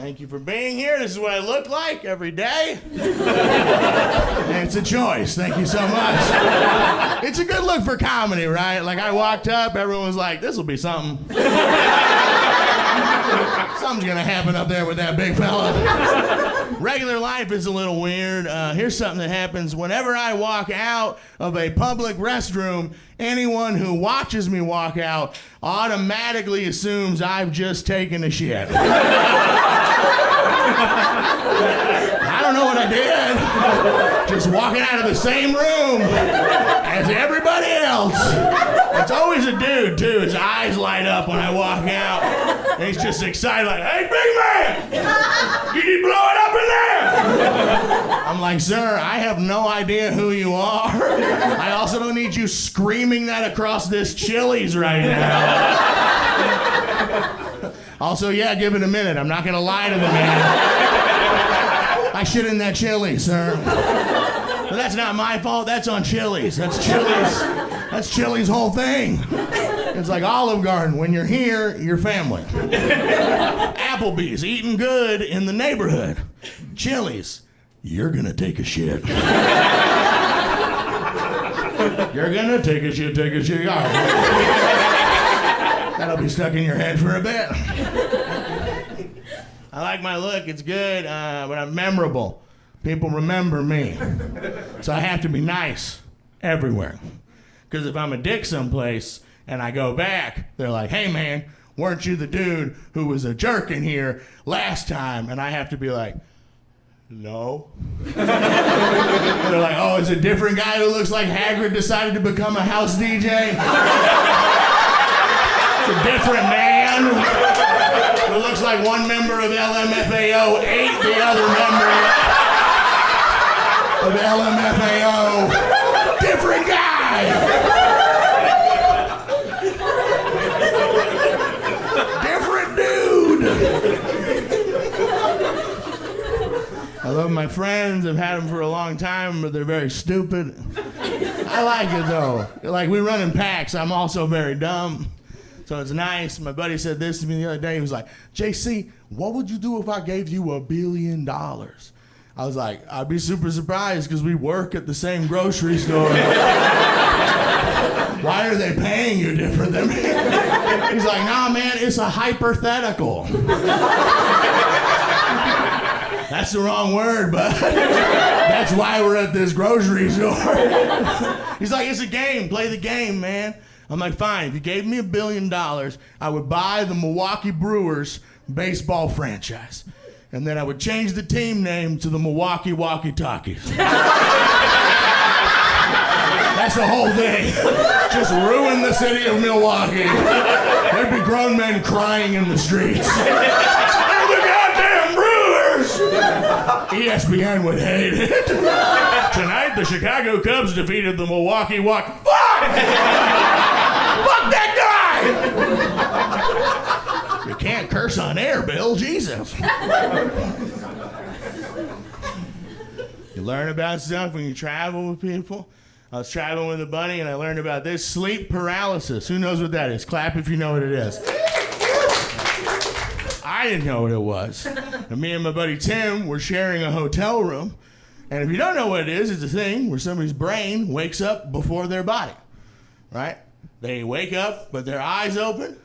Thank you for being here. This is what I look like every day. And it's a choice. Thank you so much. It's a good look for comedy, right? Like, I walked up, everyone was like, this will be something. Something's gonna happen up there with that big fella. Regular life is a little weird. Here's something that happens whenever I walk out of a public restroom. Anyone who watches me walk out automatically assumes I've just taken a shit. I don't know what I did. Just walking out of the same room as everybody else. It's always a dude, too. His eyes light up when I walk out. And he's just excited, like, hey, big man! You need to blow it up in there! I'm like, sir, I have no idea who you are. I also don't need you screaming that across this Chili's right now. Also, yeah, give it a minute. I'm not going to lie to the man. I shit in that chili, sir. But that's not my fault. That's on Chili's. That's Chili's whole thing. It's like Olive Garden. When you're here, you're family. Applebee's, eating good in the neighborhood. Chili's, you're going to take a shit. You're going to take a shit. All right. That'll be stuck in your head for a bit. I like my look, it's good, but I'm memorable. People remember me. So I have to be nice everywhere. Because if I'm a dick someplace and I go back, they're like, hey man, weren't you the dude who was a jerk in here last time? And I have to be like, no. They're like, oh, it's a different guy who looks like Hagrid decided to become a house DJ? It's a different man who looks like one member of LMFAO ate the other member of LMFAO. Different guy. Different dude. I love my friends. I've had them for a long time, but they're very stupid. I like it though. Like, we run in packs. I'm also very dumb. So it's nice. My buddy said this to me the other day. He was like, JC, what would you do if I gave you $1 billion? I was like, I'd be super surprised because we work at the same grocery store. Why are they paying you different than me? He's like, nah, man, it's a hypothetical. That's the wrong word, but that's why we're at this grocery store. He's like, it's a game. Play the game, man. I'm like, fine, if you gave me $1 billion, I would buy the Milwaukee Brewers baseball franchise. And then I would change the team name to the Milwaukee Walkie-Talkies. That's the whole thing. Just ruin the city of Milwaukee. There'd be grown men crying in the streets. And the goddamn Brewers! ESPN would hate it. Tonight, the Chicago Cubs defeated the Milwaukee Fuck! Fuck that guy! You can't curse on air, Bill. Jesus. You learn about stuff when you travel with people. I was traveling with a buddy and I learned about this sleep paralysis. Who knows what that is? Clap if you know what it is. I didn't know what it was. And me and my buddy Tim were sharing a hotel room. And if you don't know what it is, it's a thing where somebody's brain wakes up before their body. Right? They wake up, but their eyes open.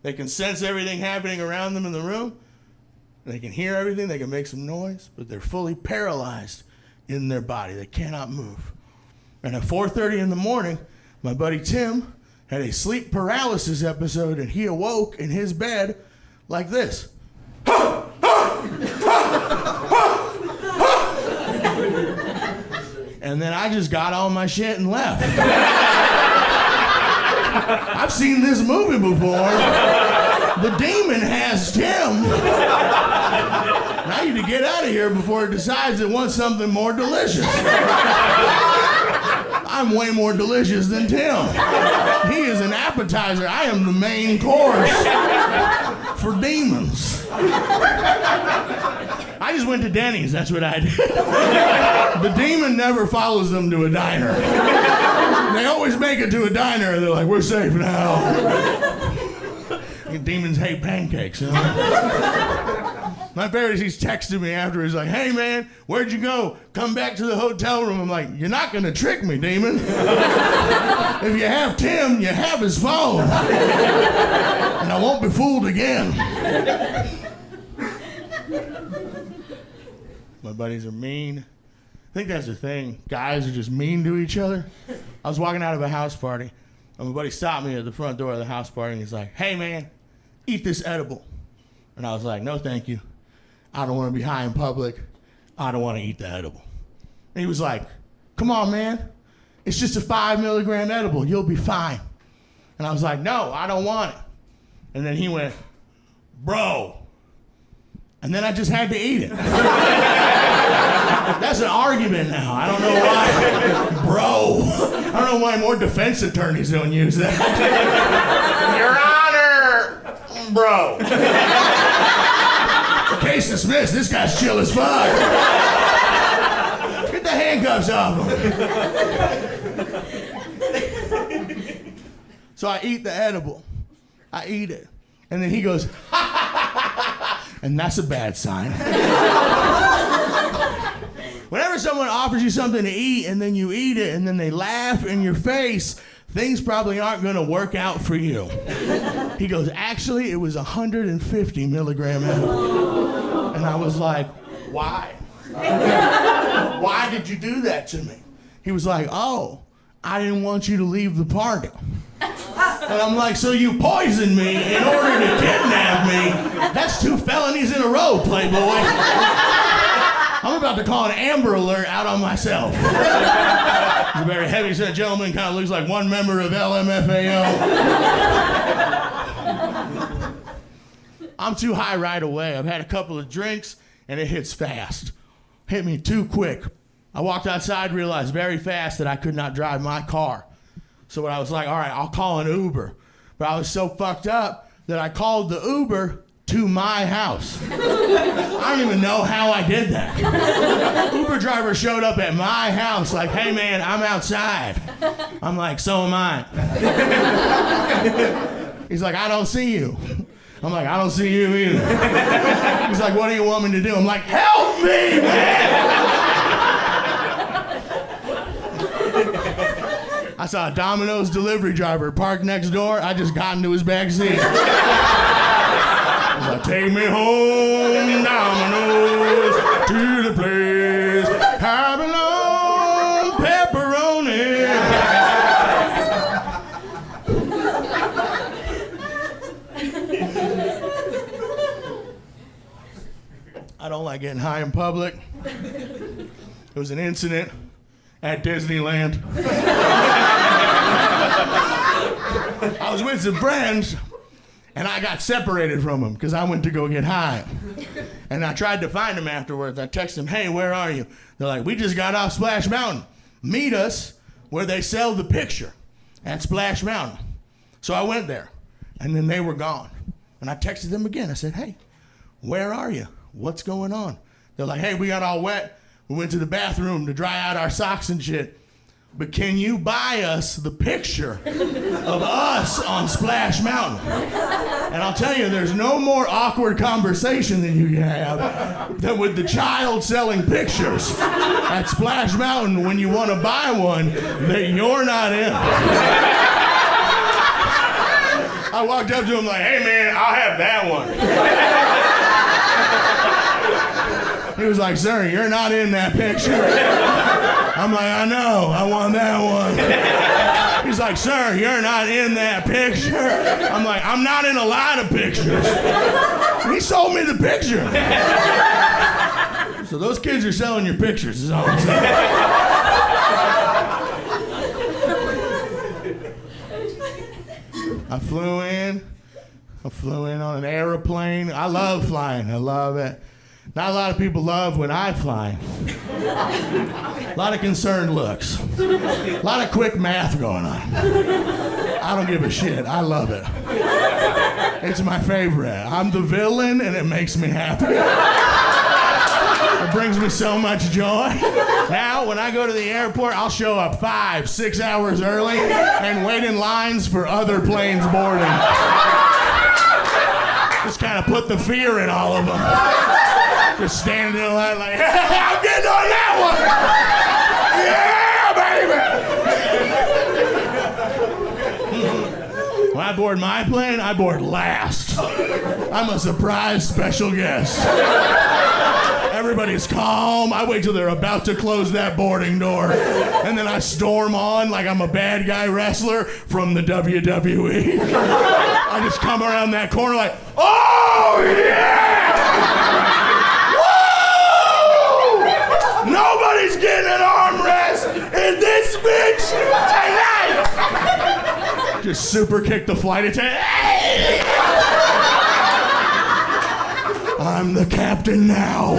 They can sense everything happening around them in the room. They can hear everything. They can make some noise, but they're fully paralyzed in their body. They cannot move. And at 4:30 in the morning, my buddy Tim had a sleep paralysis episode, and he awoke in his bed like this. And then I just got all my shit and left. I've seen this movie before. The demon has Tim. And I need to get out of here before it decides it wants something more delicious. I'm way more delicious than Tim. He is an appetizer. I am the main course for demons. I just went to Denny's. That's what I did. The demon never follows them to a diner. They always make it to a diner. They're like, we're safe now. Demons hate pancakes, you know? My favorite is he's texting me after. He's like, hey, man, where'd you go? Come back to the hotel room. I'm like, you're not going to trick me, demon. If you have Tim, you have his phone. And I won't be fooled again. My buddies are mean. I think that's the thing. Guys are just mean to each other. I was walking out of a house party, and my buddy stopped me at the front door of the house party, and he's like, hey, man, eat this edible. And I was like, no, thank you. I don't want to be high in public. I don't want to eat the edible. And he was like, come on, man. It's just a 5 milligram edible. You'll be fine. And I was like, no, I don't want it. And then he went, bro. And then I just had to eat it. That's an argument now. I don't know why. Bro. I don't know why more defense attorneys don't use that. Your Honor, bro. Case dismissed. This guy's chill as fuck. Get the handcuffs off him. So I eat the edible. I eat it. And then he goes, and that's a bad sign. Whenever someone offers you something to eat and then you eat it and then they laugh in your face, things probably aren't going to work out for you. He goes, actually, it was 150 milligram edible. And I was like, why? Why did you do that to me? He was like, oh, I didn't want you to leave the party. And I'm like, so you poisoned me in order to kidnap me? That's 2 felonies in a row, Playboy. I'm about to call an Amber Alert out on myself. He's a very heavy-set gentleman, kind of looks like one member of LMFAO. I'm too high right away. I've had a couple of drinks, and it hits fast. Hit me too quick. I walked outside, realized very fast that I could not drive my car. So I was like, all right, I'll call an Uber. But I was so fucked up that I called the Uber to my house. I don't even know how I did that. Uber driver showed up at my house like, hey man, I'm outside. I'm like, so am I. He's like, I don't see you. I'm like, I don't see you either. He's like, what do you want me to do? I'm like, help me, man! I saw a Domino's delivery driver parked next door. I just got into his back seat. I was like, take me home, Domino's, to the place I belong, pepperoni. I don't like getting high in public. It was an incident at Disneyland. I was with some friends, and I got separated from them because I went to go get high. And I tried to find them afterwards. I texted them, hey, where are you? They're like, we just got off Splash Mountain. Meet us where they sell the picture at Splash Mountain. So I went there, and then they were gone. And I texted them again. I said, hey, where are you? What's going on? They're like, hey, we got all wet. We went to the bathroom to dry out our socks and shit. But can you buy us the picture of us on Splash Mountain? And I'll tell you, there's no more awkward conversation than you can have than with the child selling pictures at Splash Mountain when you want to buy one that you're not in. I walked up to him like, hey man, I'll have that one. He was like, sir, you're not in that picture. I'm like, I know, I want that one. He's like, sir, you're not in that picture. I'm like, I'm not in a lot of pictures. He sold me the picture. So those kids are selling your pictures, is all I'm saying. I flew in on an airplane. I love flying, I love it. Not a lot of people love when I fly. A lot of concerned looks. A lot of quick math going on. I don't give a shit. I love it. It's my favorite. I'm the villain and it makes me happy. It brings me so much joy. Now, when I go to the airport, I'll show up 5-6 hours early and wait in lines for other planes boarding. Just kind of put the fear in all of them. Just standing in the line like, hey, I'm getting on that one. Yeah, baby. When I board my plane, I board last. I'm a surprise special guest. Everybody's calm. I wait till they're about to close that boarding door. And then I storm on like I'm a bad guy wrestler from the WWE. I just come around that corner like, oh yeah! Woo! Nobody's getting an armrest in this bitch tonight! Just super kick the flight attendant. Hey! I'm the captain now.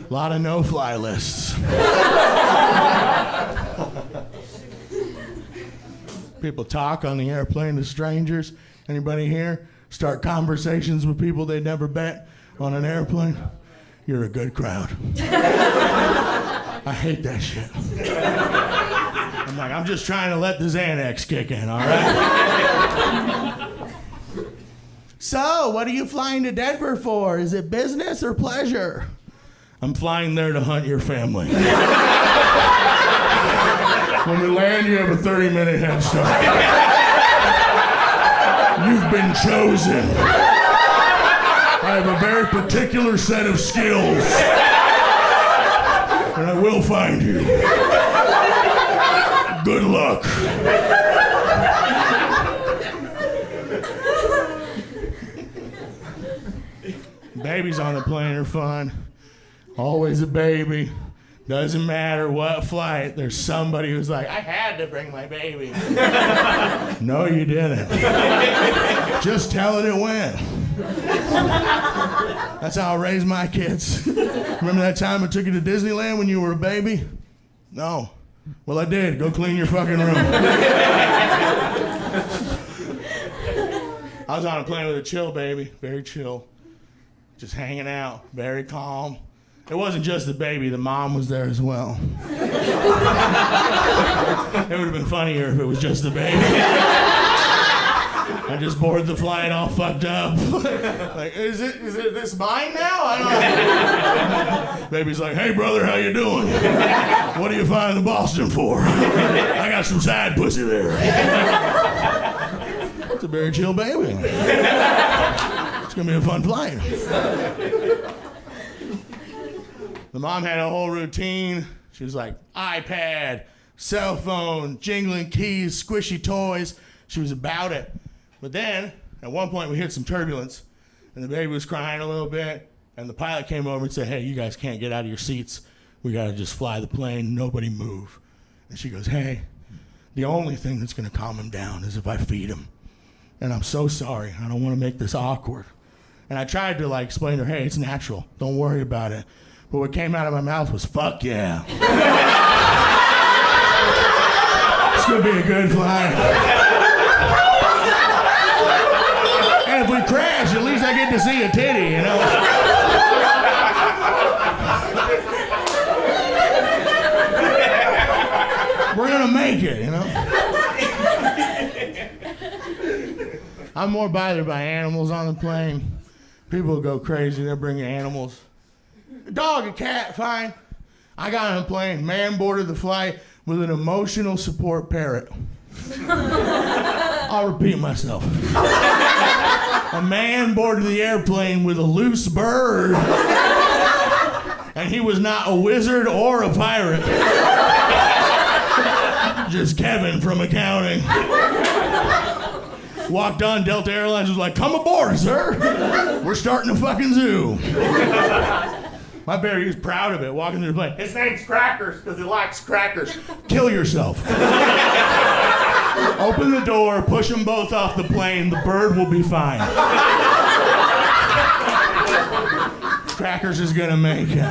A lot of no-fly lists. People talk on the airplane to strangers. Anybody here start conversations with people they'd never met on an airplane? You're a good crowd. I hate that shit. I'm like, I'm just trying to let the Xanax kick in, all right? So, what are you flying to Denver for? Is it business or pleasure? I'm flying there to hunt your family. When we land, you have a 30-minute head start. You've been chosen. I have a very particular set of skills. And I will find you. Good luck. Babies on the plane are fun. Always a baby. Doesn't matter what flight, there's somebody who's like, I had to bring my baby. No, you didn't. Just tell it it went. That's how I raise my kids. Remember that time I took you to Disneyland when you were a baby? No. Well, I did. Go clean your fucking room. I was on a plane with a chill baby. Very chill. Just hanging out. Very calm. It wasn't just the baby, the mom was there as well. It would have been funnier if it was just the baby. I just boarded the flight all fucked up. Like, is it this mine now? I don't know. Baby's like, hey brother, how you doing? What are you flying to Boston for? I got some side pussy there. It's a very chill baby. It's gonna be a fun flight. The mom had a whole routine. She was like, iPad, cell phone, jingling keys, squishy toys. She was about it. But then, at one point, we hit some turbulence, and the baby was crying a little bit, and the pilot came over and said, hey, you guys can't get out of your seats. We gotta just fly the plane, nobody move. And she goes, hey, the only thing that's gonna calm him down is if I feed him. And I'm so sorry, I don't wanna make this awkward. And I tried to explain to her, hey, it's natural, don't worry about it. But what came out of my mouth was, fuck yeah. It's gonna be a good flight. And if we crash, at least I get to see a titty, you know? We're gonna make it, you know? I'm more bothered by animals on the plane. People go crazy, they're bringing animals. A dog, a cat, fine. I got on a plane, man boarded the flight with an emotional support parrot. I'll repeat myself. A man boarded the airplane with a loose bird, and he was not a wizard or a pirate. Just Kevin from accounting. Walked on, Delta Airlines was like, come aboard, sir. We're starting a fucking zoo. My bear, he was proud of it, walking through the plane. His name's Crackers, because he likes crackers. Kill yourself. Open the door, push them both off the plane, the bird will be fine. Crackers is gonna make it.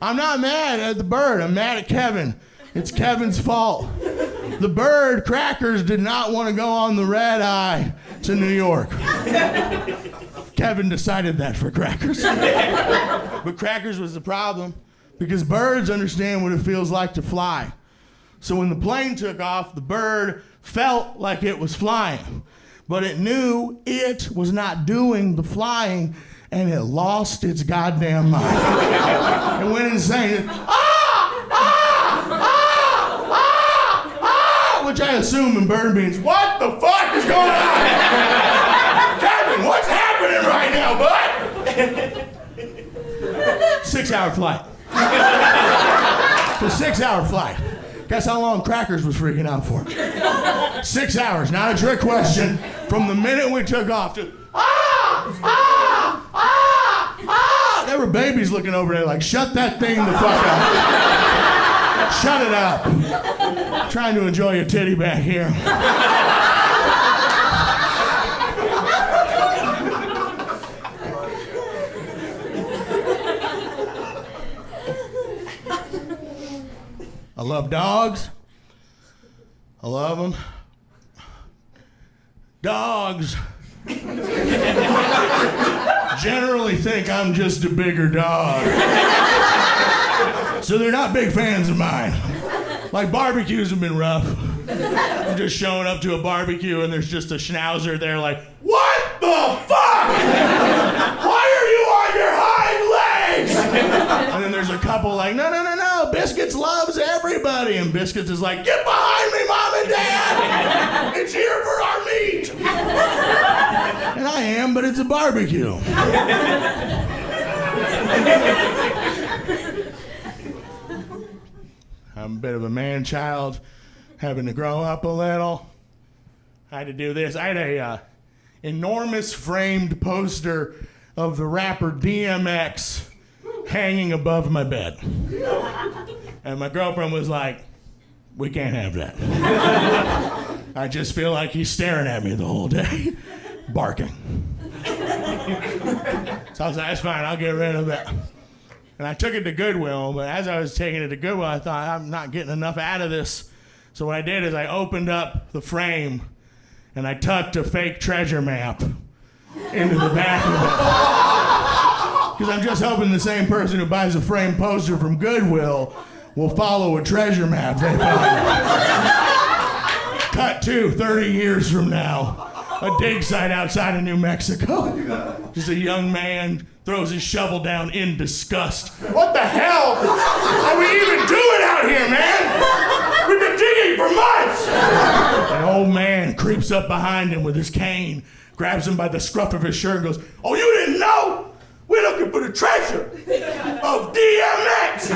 I'm not mad at the bird, I'm mad at Kevin. It's Kevin's fault. The bird, Crackers, did not want to go on the red eye to New York. Kevin decided that for Crackers. But Crackers was the problem because birds understand what it feels like to fly. So when the plane took off, the bird felt like it was flying, but it knew it was not doing the flying, and it lost its goddamn mind. It went insane. Which I assume in bird means, what the fuck is going on? Captain, what's happening right now, bud? 6-hour flight. It's a 6-hour flight. Guess how long Crackers was freaking out for? 6 hours, not a trick question. From the minute we took off to, there were babies looking over there like, shut that thing the fuck up. Shut it up. Trying to enjoy your titty back here. I love dogs. I love them. Dogs generally think I'm just a bigger dog. So they're not big fans of mine. Like, barbecues have been rough. I'm just showing up to a barbecue and there's just a schnauzer there like, what the fuck? Why are you on your hind legs? And then there's a couple like, no, Biscuits loves everybody. And Biscuits is like, get behind me, Mom and Dad. It's here for our meat. And I am, but it's a barbecue. I'm a bit of a man-child, having to grow up a little. I had to do this. I had a enormous framed poster of the rapper DMX hanging above my bed. And my girlfriend was like, we can't have that. I just feel like he's staring at me the whole day, barking. So I was like, that's fine, I'll get rid of that. And I took it to Goodwill, but as I was taking it to Goodwill, I thought, I'm not getting enough out of this. So what I did is I opened up the frame and I tucked a fake treasure map into the back of it. Because I'm just hoping the same person who buys a framed poster from Goodwill will follow a treasure map they find. Cut to 30 years from now, a dig site outside of New Mexico. Just a young man throws his shovel down in disgust. What the hell are we even doing out here, man? We've been digging for months. An old man creeps up behind him with his cane, grabs him by the scruff of his shirt and goes, oh, you didn't know? We're looking for the treasure of DMX.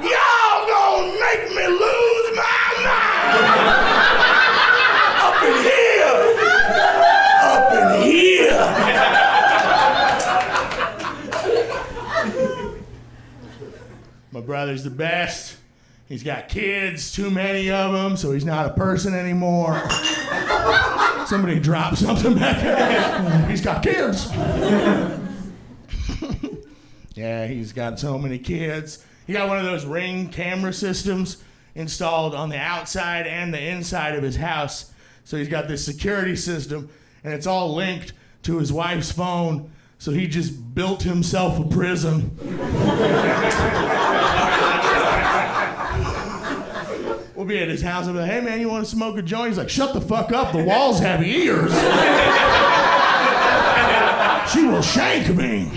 Y'all gonna make me lose my mind. Up in here. My brother's the best. He's got kids, too many of them, so he's not a person anymore. Somebody dropped something back there. He's got kids. Yeah, he's got so many kids. He got one of those Ring camera systems installed on the outside and the inside of his house. So he's got this security system, and it's all linked to his wife's phone. So he just built himself a prison. We'll be at his house and be like, hey man, you want to smoke a joint? He's like, shut the fuck up, the walls have ears. She will shank me.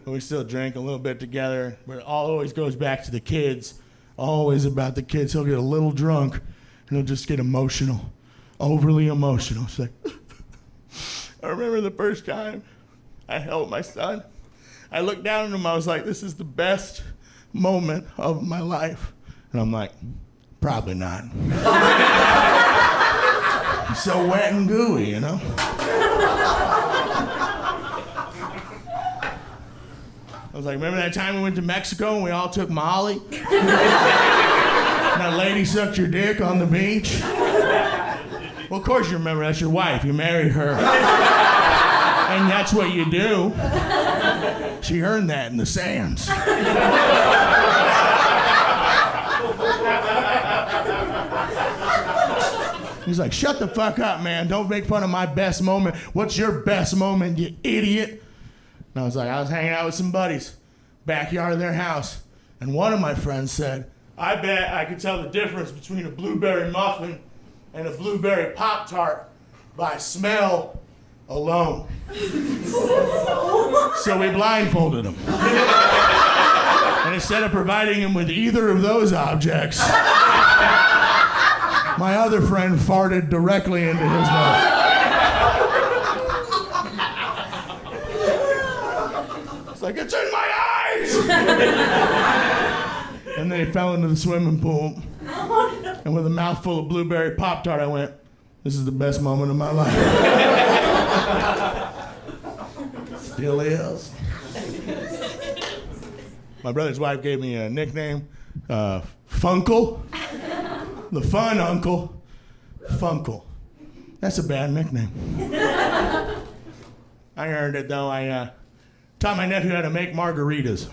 We still drink a little bit together, but it always goes back to the kids. Always about the kids. He'll get a little drunk and he'll just get emotional, overly emotional. She's like, I remember the first time I held my son. I looked down at him, I was like, this is the best moment of my life. And I'm like, probably not. He's so wet and gooey, you know? I was like, remember that time we went to Mexico and we all took Molly? And that lady sucked your dick on the beach? Well, of course you remember, that's your wife. You married her. And that's what you do. She earned that in the sands. He's like, shut the fuck up, man. Don't make fun of my best moment. What's your best moment, you idiot? And I was like, I was hanging out with some buddies. backyard of their house. And one of my friends said, I bet I could tell the difference between a blueberry muffin and a blueberry Pop-Tart by smell alone. So we blindfolded him. And instead of providing him with either of those objects, my other friend farted directly into his mouth. It's like, it's in my eyes! And then he fell into the swimming pool. And with a mouthful of blueberry Pop-Tart, I went, this is the best moment of my life. Still is. My brother's wife gave me a nickname, Funkle. The fun uncle, Funkle. That's a bad nickname. I earned it though. I taught my nephew how to make margaritas.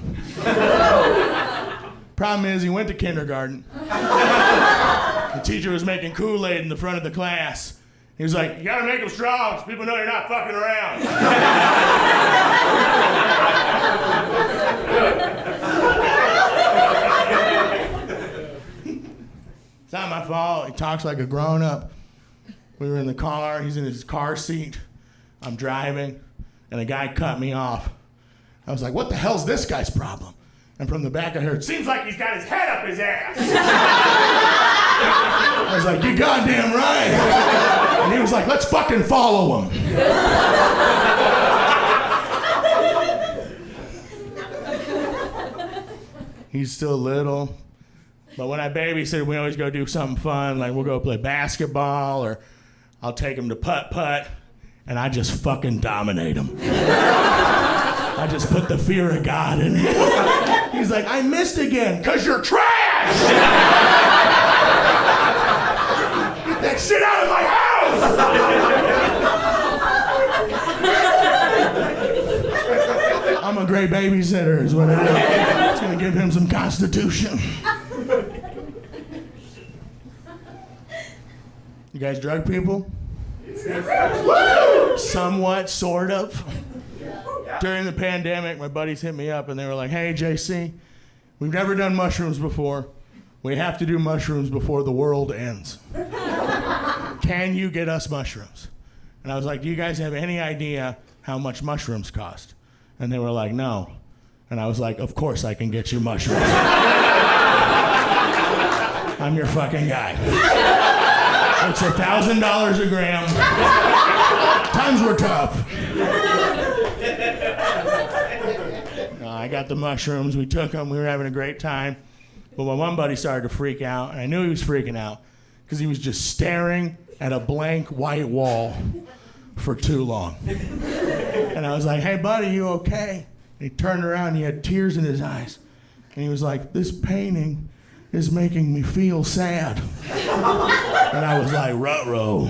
Problem is, he went to kindergarten. The teacher was making Kool-Aid in the front of the class. He was like, you gotta make them strong so people know you're not fucking around. It's not my fault. He talks like a grown-up. We were in the car. He's in his car seat. I'm driving, and a guy cut me off. I was like, what the hell's this guy's problem? And from the back I heard, seems like he's got his head up his ass. I was like, you goddamn right. And he was like, let's fucking follow him. He's still little. But when I babysit, we always go do something fun. Like we'll go play basketball or I'll take him to putt-putt. And I just fucking dominate him. I just put the fear of God in him. He's like, I missed again, because you're trash! Get that shit out of my house! I'm a great babysitter is what it is. It's going to give him some constitution. You guys drug people? Somewhat, sort of. During the pandemic, my buddies hit me up and they were like, hey, JC, we've never done mushrooms before. We have to do mushrooms before the world ends. Can you get us mushrooms? And I was like, do you guys have any idea how much mushrooms cost? And they were like, no. And I was like, of course I can get you mushrooms. I'm your fucking guy. It's $1,000 a gram. Times were tough. I got the mushrooms. We took them. We were having a great time. But my one buddy started to freak out, and I knew he was freaking out because he was just staring at a blank white wall for too long. And I was like, hey, buddy, you okay? And he turned around, and he had tears in his eyes. And he was like, this painting is making me feel sad. And I was like, ruh-roh.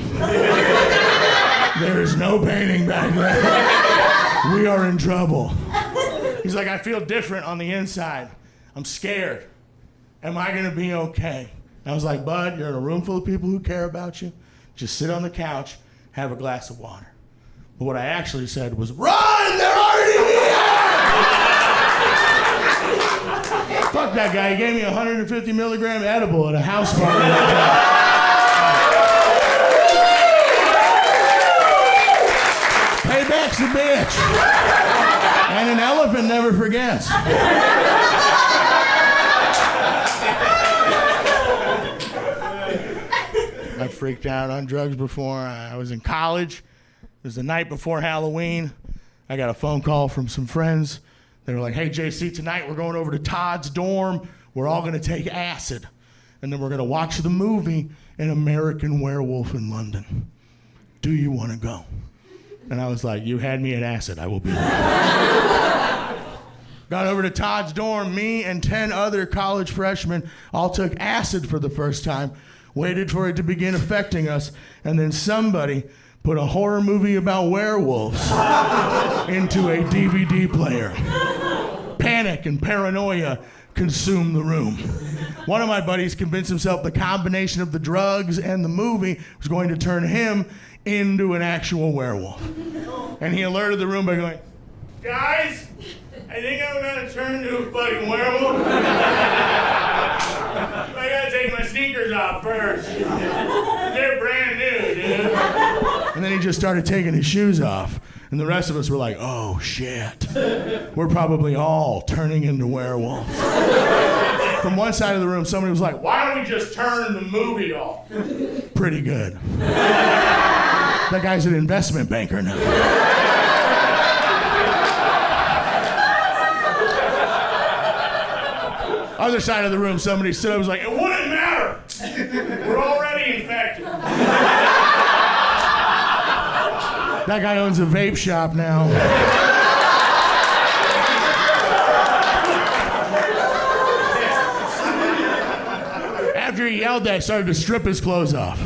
There is no painting back there. We are in trouble. He's like, I feel different on the inside. I'm scared. Am I going to be okay? And I was like, bud, you're in a room full of people who care about you. Just sit on the couch, have a glass of water. But what I actually said was, run! They're already here! Fuck that guy. He gave me a 150 milligram edible at a house party. Payback's a bitch. And an elephant never forgets. I freaked out on drugs before. I was in college. It was the night before Halloween. I got a phone call from some friends. They were like, hey, JC, tonight we're going over to Todd's dorm. We're all going to take acid. And then we're going to watch the movie An American Werewolf in London. Do you want to go? And I was like, you had me at acid. I will be there. Got over to Todd's dorm. Me and 10 other college freshmen all took acid for the first time, waited for it to begin affecting us, and then somebody put a horror movie about werewolves into a DVD player. Panic and paranoia consumed the room. One of my buddies convinced himself the combination of the drugs and the movie was going to turn him into an actual werewolf. And he alerted the room by going, guys, I think I'm gonna turn into a fucking werewolf. I gotta take my sneakers off first. They're brand new, dude. And then he just started taking his shoes off. And the rest of us were like, oh shit. We're probably all turning into werewolves. From one side of the room, somebody was like, why don't we just turn the movie off? Pretty good. That guy's an investment banker now. Other side of the room, somebody stood up and was like, it wouldn't matter. We're already infected. That guy owns a vape shop now. After he yelled that, he started to strip his clothes off.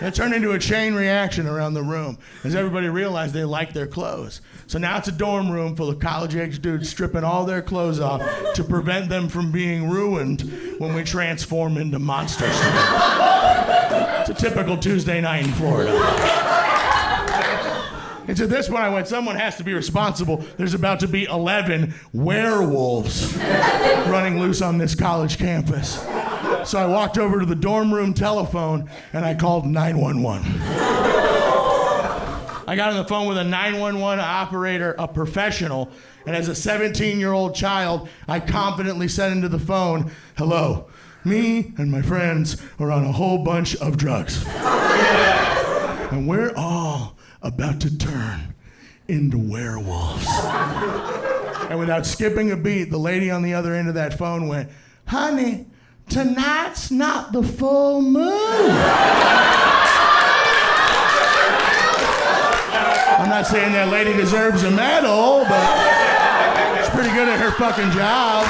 It turned into a chain reaction around the room as everybody realized they liked their clothes. So now it's a dorm room full of college-age dudes stripping all their clothes off to prevent them from being ruined when we transform into monsters. It's a typical Tuesday night in Florida. And to this point, I went, someone has to be responsible. There's about to be 11 werewolves running loose on this college campus. So I walked over to the dorm room telephone and I called 911. I got on the phone with a 911 operator, a professional, and as a 17-year-old child, I confidently said into the phone, hello, me and my friends are on a whole bunch of drugs. And we're all about to turn into werewolves. And without skipping a beat, the lady on the other end of that phone went, honey, tonight's not the full moon. I'm not saying that lady deserves a medal, but she's pretty good at her fucking job.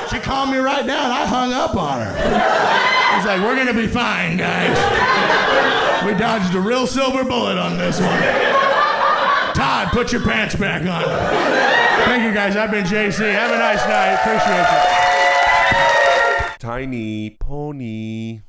She called me right now and I hung up on her. I was like, we're gonna be fine, guys. We dodged a real silver bullet on this one. Todd, put your pants back on. Thank you, guys. I've been JC. Have a nice night. Appreciate you. Tiny pony.